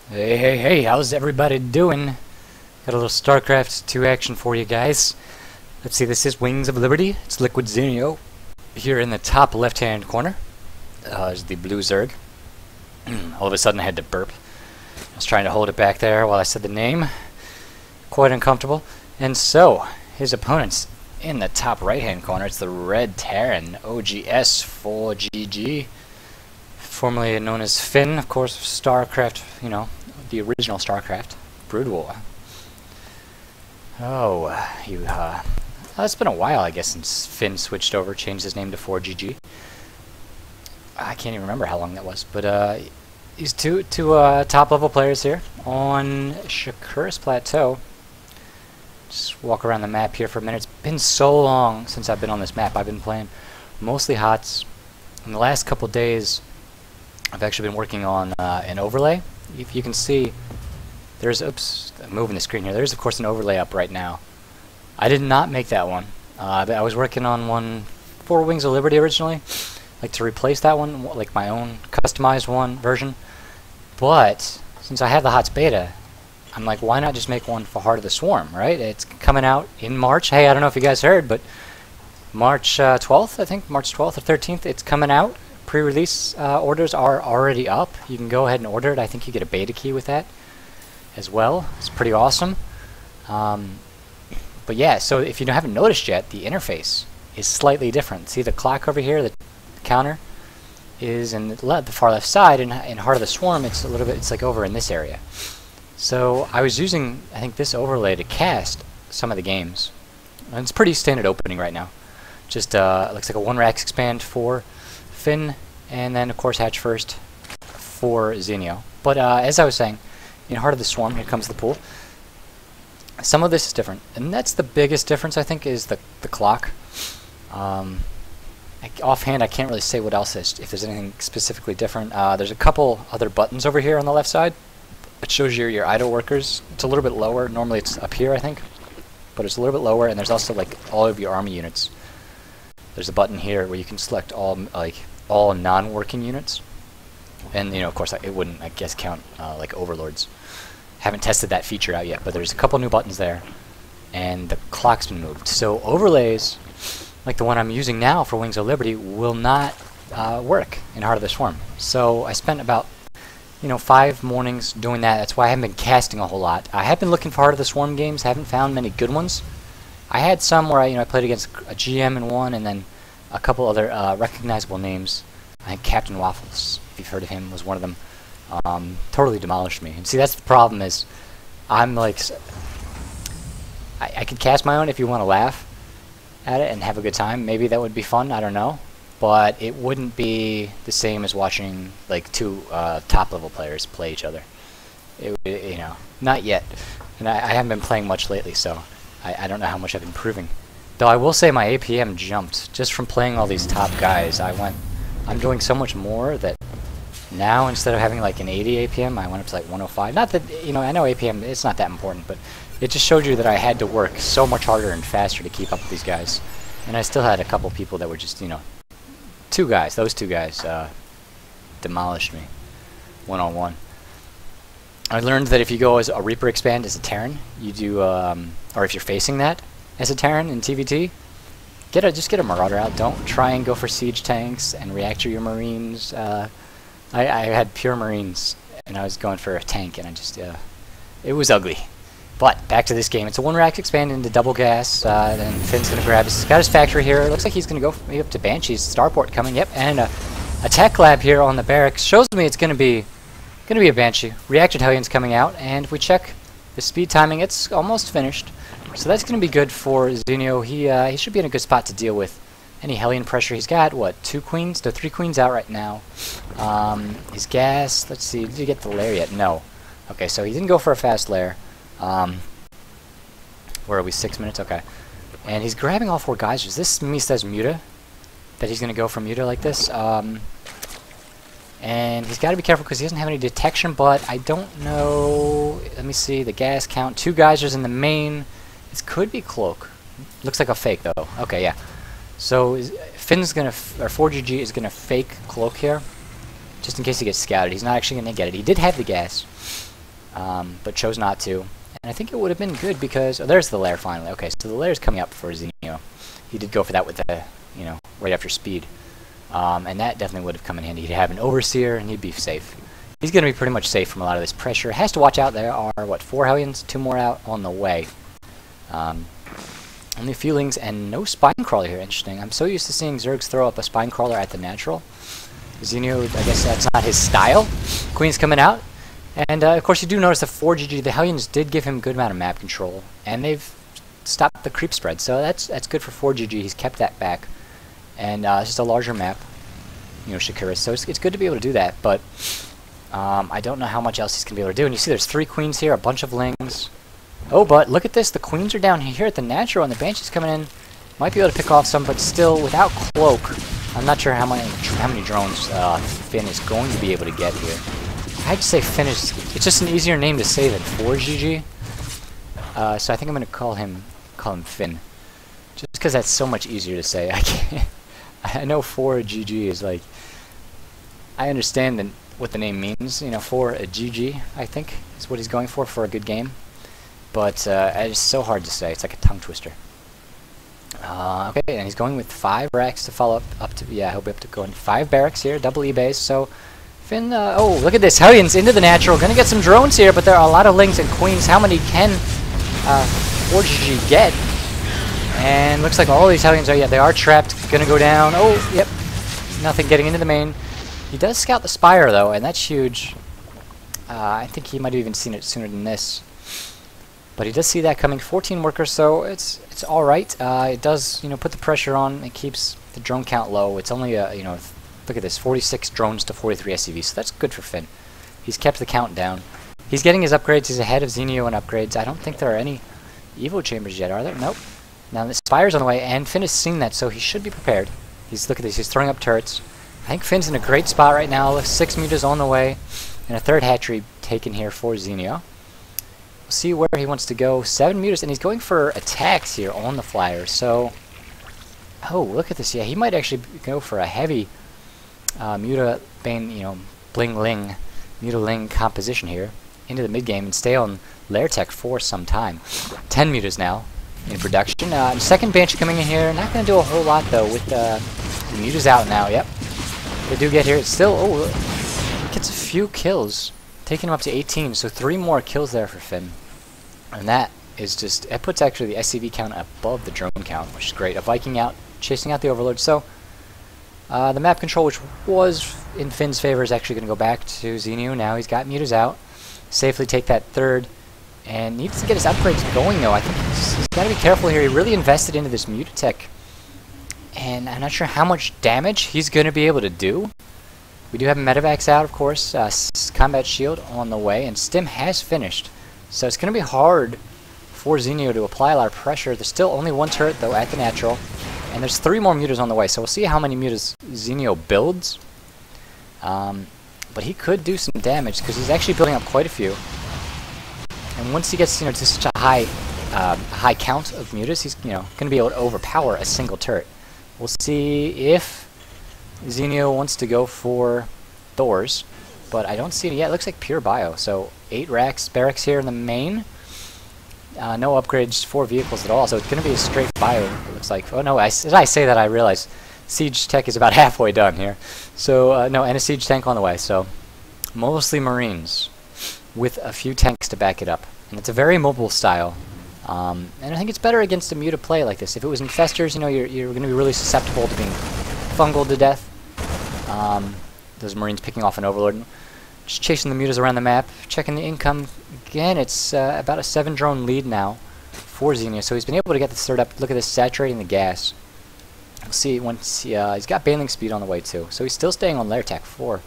Hey, how's everybody doing? Got a little StarCraft 2 action for you guys. Let's see, this is Wings of Liberty. It's LiquidZenio. Here in the top left-hand corner is the blue Zerg. All of a sudden I had to burp. I was trying to hold it back there while I said the name. Quite uncomfortable. And so, his opponents in the top right-hand corner, it's the red Terran, oGsForGG. Formerly known as Finn, of course, StarCraft, you know, the original StarCraft, Brood War. It's been a while, I guess, since Finn switched over, changed his name to 4GG. I can't even remember how long that was, but these two top-level players here on Shakuras Plateau. Just walk around the map here for a minute. It's been so long since I've been on this map. I've been playing mostly HOTS. In the last couple days, I've actually been working on an overlay. If you can see, there's, oops, I'm moving the screen here. There's, of course, an overlay up right now. I did not make that one. I was working on one for Wings of Liberty originally, like to replace that one, like my own customized one version. But since I have the HOTS beta, I'm like, why not just make one for Heart of the Swarm, right? It's coming out in March. Hey, I don't know if you guys heard, but March 12th, I think, March 12th or 13th, it's coming out. Pre-release orders are already up. You can go ahead and order it. I think you get a beta key with that as well. It's pretty awesome. But yeah, so if you haven't noticed yet, the interface is slightly different. See the clock over here, the counter is in the far left side, and in Heart of the Swarm it's a little bit, it's like over in this area. So I was using, I think, this overlay to cast some of the games. And it's pretty standard opening right now. Just looks like a 1 rack expand for Finn, and then of course hatch first for Zenio. But as I was saying, in Heart of the Swarm, here comes the pool. Some of this is different, and that's the biggest difference, I think, is the clock. Offhand, I can't really say what else is, if there's anything specifically different. There's a couple other buttons over here on the left side. It shows your idle workers. It's a little bit lower. Normally it's up here, I think, but it's a little bit lower. And there's also like all of your army units. There's a button here where you can select all non-working units, and of course it wouldn't, I guess, count like overlords. Haven't tested that feature out yet, but there's a couple new buttons there, and the clock's been moved. So overlays like the one I'm using now for Wings of Liberty will not work in Heart of the Swarm. So I spent about 5 mornings doing that. That's why I haven't been casting a whole lot. I have been looking for Heart of the Swarm games. Haven't found many good ones. I had some where I played against a GM in one, and then a couple other recognizable names. I think Captain Waffles, if you've heard of him, was one of them. Totally demolished me. And see, that's the problem, is I'm like, I could cast my own if you want to laugh at it and have a good time. Maybe that would be fun, I don't know. But it wouldn't be the same as watching like two top-level players play each other. Not yet. And I haven't been playing much lately, so I don't know how much I've been improving. Though I will say my APM jumped just from playing all these top guys. I'm doing so much more that now, instead of having like an 80 APM, I went up to like 105. Not that, I know APM, it's not that important, but it just showed you that I had to work so much harder and faster to keep up with these guys. And I still had a couple people that were just, two guys. Those two guys demolished me one-on-one. I learned that if you go as a Reaper expand as a Terran, you do, or if you're facing that as a Terran in TVT, just get a Marauder out. Don't try and go for siege tanks and reactor your Marines. I had pure Marines, and I was going for a tank, and it was ugly. But back to this game. It's a 1 rack expand into double gas. Then Finn's gonna grab he's got his factory here. It looks like he's gonna go maybe up to Banshee's starport coming. Yep, and a tech lab here on the barracks shows me it's gonna be a Banshee. Reactor Hellions coming out, and if we check the speed timing, it's almost finished. So that's going to be good for Zenio. He should be in a good spot to deal with any Hellion pressure. He's got, what, 2 queens? No, 3 queens out right now. His gas, let's see, did he get the lair yet? No. Okay, so he didn't go for a fast lair. Where are we, 6 minutes? Okay. And he's grabbing all 4 geysers. This me says Muta, that he's going to go for Muta like this. And he's got to be careful because he doesn't have any detection, but I don't know. Let me see, the gas count. 2 geysers in the main. This could be Cloak. Looks like a fake, though. Okay, yeah. So Finn's going to, or 4GG is going to fake Cloak here, just in case he gets scouted. He's not actually going to get it. He did have the gas. but chose not to. And I think it would have been good because... Oh, there's the lair finally. Okay, so the lair's coming up for Zenio. He did go for that with the, right after speed. And that definitely would have come in handy. He'd have an overseer, and he'd be safe. He's going to be pretty much safe from a lot of this pressure. Has to watch out. There are, what, 4 Hellions? 2 more out on the way. Only feelings and no spine crawler here. Interesting. I'm so used to seeing Zergs throw up a spine crawler at the natural. Zenio, I guess that's not his style. Queen's coming out. And, of course, you do notice the 4GG, the Hellions did give him a good amount of map control. And they've stopped the creep spread. So that's good for 4GG. He's kept that back. And it's just a larger map. Shakuras. So it's good to be able to do that. But I don't know how much else he's going to be able to do. And you see there's 3 queens here, a bunch of lings. Oh, but look at this. The queens are down here at the natural, and the banshee's coming in. Might be able to pick off some, but still, without cloak, I'm not sure how many drones Finn is going to be able to get here. I'd say Finn is... It's just an easier name to say than 4GG. So I think I'm going to call him Finn. Just because that's so much easier to say. I know 4GG is like... I understand what the name means. 4GG, I think, is what he's going for a good game. But it's so hard to say. It's like a tongue twister. Okay, and he's going with 5 racks to follow up to... Yeah, he'll be up to going 5 barracks here, double E-base. So Finn... oh, look at this. Hellions into the natural. Going to get some drones here, but there are a lot of lings and queens. How many can 4GG get? And looks like all these Hellions are... Yeah, they are trapped. Going to go down. Oh, yep. Nothing getting into the main. He does scout the Spire, though, and that's huge. I think he might have even seen it sooner than this. But he does see that coming. 14 workers, so it's all right. It does, put the pressure on. It keeps the drone count low. It's only, look at this, 46 drones to 43 SCVs, so that's good for Finn. He's kept the count down. He's getting his upgrades. He's ahead of Zenio in upgrades. I don't think there are any Evo chambers yet, are there? Nope. Now the Spire's on the way, and Finn has seen that, so he should be prepared. Look at this. He's throwing up turrets. I think Finn's in a great spot right now. 6 meters on the way, and a 3rd hatchery taken here for Zenio. We'll see where he wants to go. 7 meters, and he's going for attacks here on the flyer. So, oh, look at this. Yeah, he might actually go for a heavy Muta Bane, Bling Ling, Muta Ling composition here into the mid game and stay on Lair Tech for some time. 10 meters now in production. Second Banshee coming in here. Not going to do a whole lot though with the Muta's out now. Yep, they do get here. It's still gets a few kills. Taking him up to 18, so 3 more kills there for Finn. And that is just... It puts actually the SCV count above the drone count, which is great. A Viking out, chasing out the Overlord. So, the map control, which was in Finn's favor, is actually going to go back to Zenio. Now he's got Mutas out. Safely take that 3rd. And needs to get his upgrades going, though. I think he's got to be careful here. He really invested into this Mutatech. And I'm not sure how much damage he's going to be able to do. We do have Medivacs out, of course, Combat Shield on the way, and Stim has finished. So it's going to be hard for Zenio to apply a lot of pressure. There's still only 1 turret, though, at the natural, and there's 3 more Mutas on the way, so we'll see how many Mutas Zenio builds. But he could do some damage, because he's actually building up quite a few. And once he gets to such a high count of Mutas, he's going to be able to overpower a single turret. We'll see if Zenio wants to go for Thors, but I don't see it yet. It looks like pure bio. So 8 racks, barracks here in the main. No upgrades, 4 vehicles at all. So it's going to be a straight bio, it looks like. Oh no, as I say that I realize Siege Tech is about halfway done here. So no, and a Siege Tank on the way. So mostly Marines with a few tanks to back it up. And it's a very mobile style. And I think it's better against a Muta play like this. If it was Infestors, you're going to be really susceptible to being fungal to death. Those Marines picking off an Overlord. Just chasing the Mutas around the map. Checking the income. Again, it's about a 7 drone lead now for Zenio. So he's been able to get the 3rd up. Look at this, saturating the gas. We'll see once he's got Baneling speed on the way too. So he's still staying on Lair Tech for a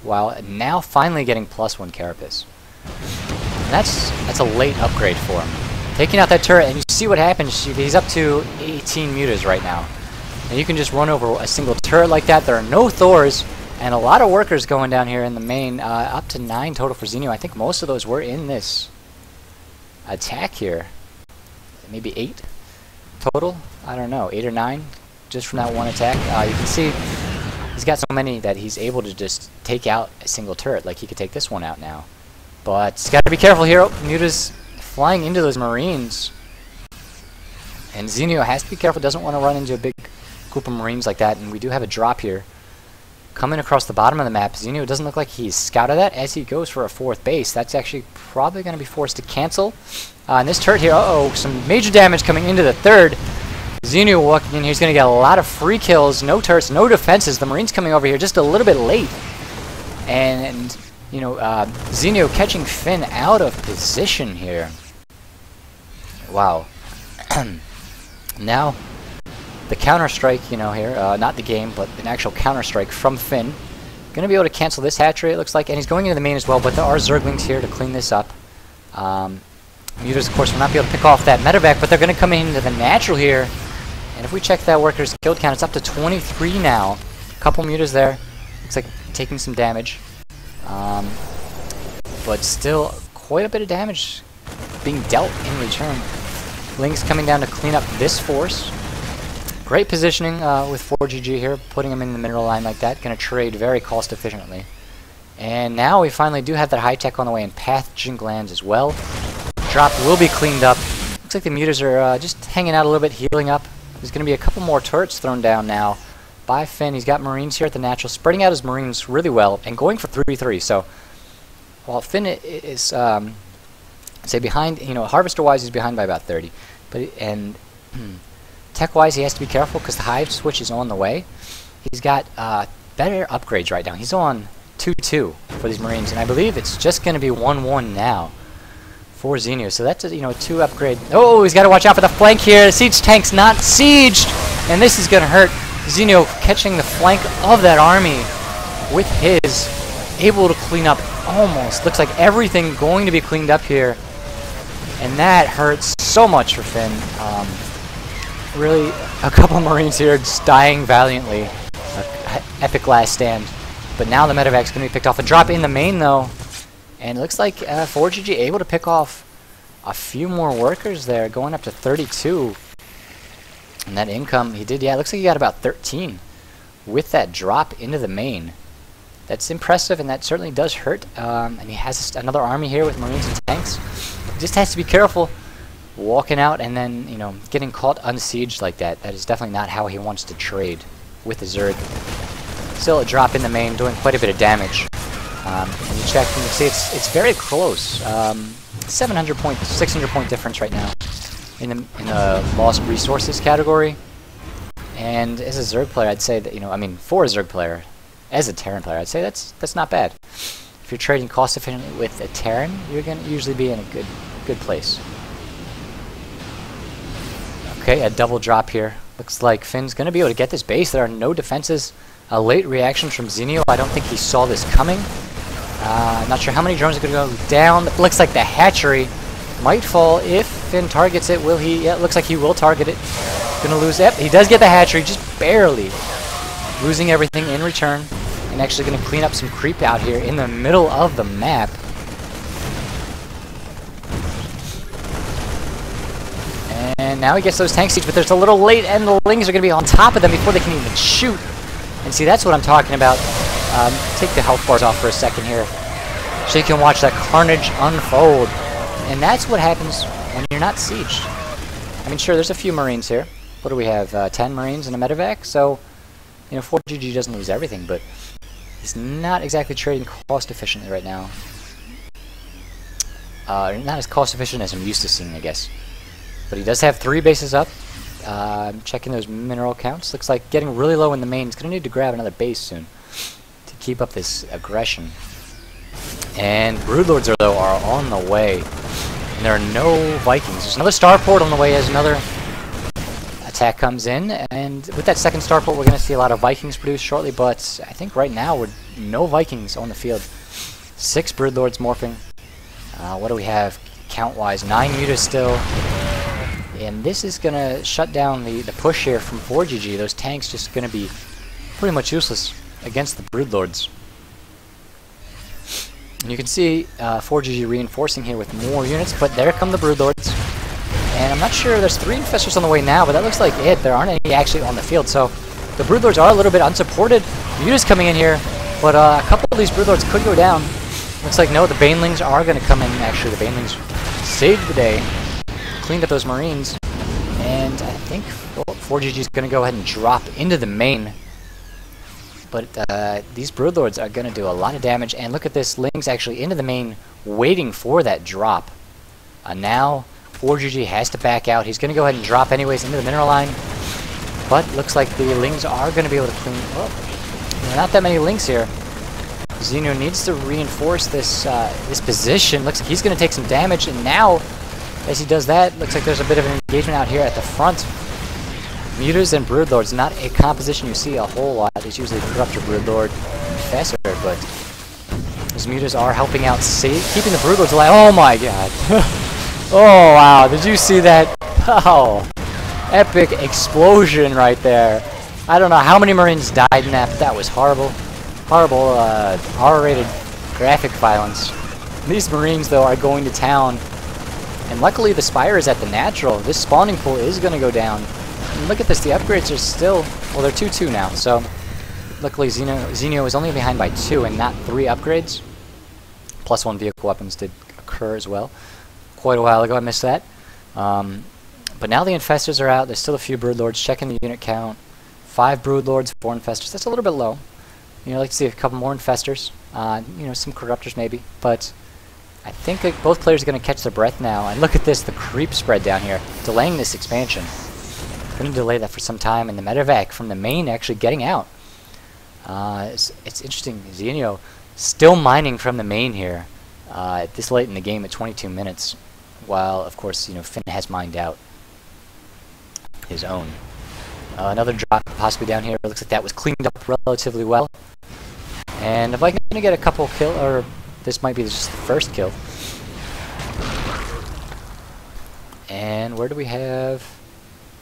while. Now finally getting +1 Carapace. And that's a late upgrade for him. Taking out that turret, and you see what happens. He's up to 18 Mutas right now. And you can just run over a single turret like that. There are no Thors, and a lot of workers going down here in the main. Up to 9 total for Zenio. I think most of those were in this attack here. Maybe 8 total? I don't know, 8 or 9, just from that one attack. You can see he's got so many that he's able to just take out a single turret. Like he could take this one out now. But it's got to be careful here. Muta's flying into those Marines. And Zenio has to be careful, doesn't want to run into a big group of Marines like that. And we do have a drop here coming across the bottom of the map. Zenio doesn't look like he's scouted that as he goes for a 4th base. That's actually probably going to be forced to cancel. And this turret here, some major damage coming into the 3rd. Zenio walking in here, he's going to get a lot of free kills, no turrets, no defenses. The Marines coming over here just a little bit late. And you know, Zenio catching Finn out of position here. Wow. Now, the counter-strike, you know, here, not the game, but an actual counter-strike from Finn. Gonna be able to cancel this hatchery, it looks like, and he's going into the main as well, but there are Zerglings here to clean this up. Mutas, of course, will not be able to pick off that medevac, but they're gonna come into the natural here. And if we check that worker's kill count, it's up to 23 now. A couple Mutas there. Looks like taking some damage. But still, quite a bit of damage being dealt in return. Link's coming down to clean up this force. Great positioning with 4GG here, putting him in the mineral line like that. Going to trade very cost efficiently. And now we finally do have that high tech on the way, and pathogen glands as well. Drop will be cleaned up. Looks like the Mutas are just hanging out a little bit, healing up. There's going to be a couple more turrets thrown down now by Finn. He's got Marines here at the natural, spreading out his Marines really well and going for 3-3. So while Finn is say behind, you know, harvester wise he's behind by about 30, but tech wise he has to be careful because the hive switch is on the way. He's got better upgrades right now. He's on 2-2 for these Marines, and I believe it's just going to be 1-1 now for Zenio. So that's a, you know, a 2 upgrade. Oh, he's got to watch out for the flank here. The siege tank's not sieged, and this is going to hurt. Zenio catching the flank of that army with his, able to clean up almost. Looks like everything going to be cleaned up here, and that hurts so much for Finn. Really, a couple Marines here just dying valiantly. Epic last stand. But now the medevac's going to be picked off. A drop in the main, though. And it looks like 4GG able to pick off a few more workers there, going up to 32. And that income, he did, yeah, it looks like he got about 13 with that drop into the main. That's impressive, and that certainly does hurt. And he has another army here with Marines and tanks. He just has to be careful walking out and then, you know, getting caught unsieged like that. That is definitely not how he wants to trade with the Zerg. Still a drop in the main, doing quite a bit of damage. And you check and you see it's very close. 700 point, 600 point difference right now in the lost resources category. And as a Zerg player, I'd say that, you know, I mean, for a Zerg player, as a Terran player, I'd say that's not bad. If you're trading cost efficiently with a Terran, you're gonna usually be in a good place. Okay, a double drop here. Looks like Finn's gonna be able to get this base. There are no defenses. A late reaction from Zenio. I don't think he saw this coming. I'm not sure how many drones are gonna go down. It looks like the hatchery might fall if Finn targets it. Will he? Yeah, it looks like he will target it. Gonna lose. Yep, he does get the hatchery, just barely. Losing everything in return. And actually gonna clean up some creep out here in the middle of the map. And now he gets those tank siege, but there's a little late, and the Lings are gonna be on top of them before they can even shoot. And see, that's what I'm talking about. Take the health bars off for a second here, so you can watch that carnage unfold. And that's what happens when you're not sieged. I mean, sure, there's a few Marines here. What do we have? 10 Marines and a medevac. So, you know, 4GG doesn't lose everything, but he's not exactly trading cost efficiently right now. Not as cost efficient as I'm used to seeing, I guess. But he does have 3 bases up. Checking those mineral counts. Looks like getting really low in the main. He's going to need to grab another base soon to keep up this aggression. And Broodlords are on the way. And there are no Vikings. There's another starport on the way as another attack comes in. And with that second starport, we're going to see a lot of Vikings produced shortly. But I think right now, we're no Vikings on the field. 6 Broodlords morphing. What do we have count-wise? 9 mutas still. And this is going to shut down the push here from 4GG. Those tanks just going to be pretty much useless against the Broodlords. And you can see 4GG reinforcing here with more units, but there come the Broodlords. And I'm not sure, there's 3 Infestors on the way now, but that looks like it. There aren't any actually on the field, so the Broodlords are a little bit unsupported. Mutas coming in here, but a couple of these Broodlords could go down. Looks like no, the banelings are going to come in. Actually, the banelings saved the day, cleaned up those marines, and I think 4GG is going to go ahead and drop into the main. But these broodlords are going to do a lot of damage, and look at this, Ling's actually into the main, waiting for that drop. Now 4GG has to back out. He's going to go ahead and drop anyways into the mineral line, but looks like the Lings are going to be able to clean. Oh, not that many Lings here. Zenio needs to reinforce this this position. Looks like he's going to take some damage, and now, as he does that, looks like there's a bit of an engagement out here at the front. Mutas and Broodlords, not a composition you see a whole lot. It's usually Corruptor, Broodlord, Infestor, but those Mutas are helping out, keeping the Broodlords alive. Oh my god. Oh wow, did you see that? Oh, epic explosion right there. I don't know how many Marines died in that, but that was horrible. Horrible R-rated graphic violence. These Marines, though, are going to town. And luckily the Spire is at the natural. This spawning pool is going to go down. And look at this, the upgrades are still, well, they're 2-2 now. So luckily Zenio is only behind by 2 and not 3 upgrades. +1 vehicle weapons did occur as well. Quite a while ago, I missed that. But now the Infestors are out. There's still a few Broodlords. Checking the unit count. 5 Broodlords, 4 Infestors. That's a little bit low. You know, I'd like to see a couple more Infestors. You know, some Corruptors maybe. But I think both players are going to catch their breath now. And look at this, the creep spread down here. Delaying this expansion. Going to delay that for some time. And the medevac from the main actually getting out. It's interesting. Zenio still mining from the main here. This late in the game at 22 minutes. While, of course, you know, Finn has mined out his own. Another drop possibly down here. It looks like that was cleaned up relatively well. And if I'm going to get a couple kill, or this might be just the first kill. And where do we have?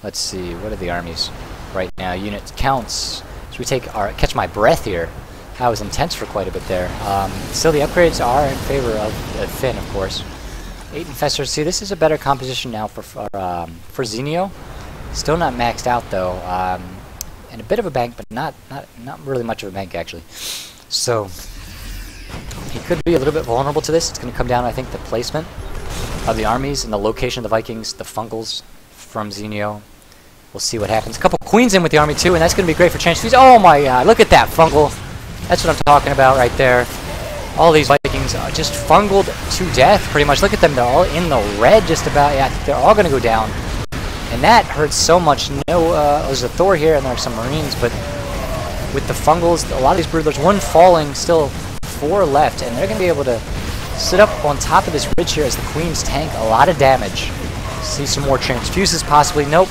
Let's see. What are the armies right now? Unit counts. So we take our catch my breath here. That was intense for quite a bit there. Still, the upgrades are in favor of Finn, of course. 8 Infestors. See, this is a better composition now for Zenio. Still not maxed out though, and a bit of a bank, but not really much of a bank actually. So he could be a little bit vulnerable to this. It's going to come down, I think, the placement of the armies and the location of the Vikings, the Fungals from Zenio. We'll see what happens. A couple Queens in with the army too, and that's going to be great for change. Oh my god, look at that Fungal. That's what I'm talking about right there. All these Vikings are just fungled to death, pretty much. Look at them, they're all in the red just about. Yeah, I think they're all going to go down. And that hurts so much. No, there's a Thor here, and there are some Marines, but with the Fungals, a lot of these Broodlords, 1 falling, still 4 left, and they're going to be able to sit up on top of this ridge here as the Queens tank a lot of damage. See some more transfuses possibly. Nope.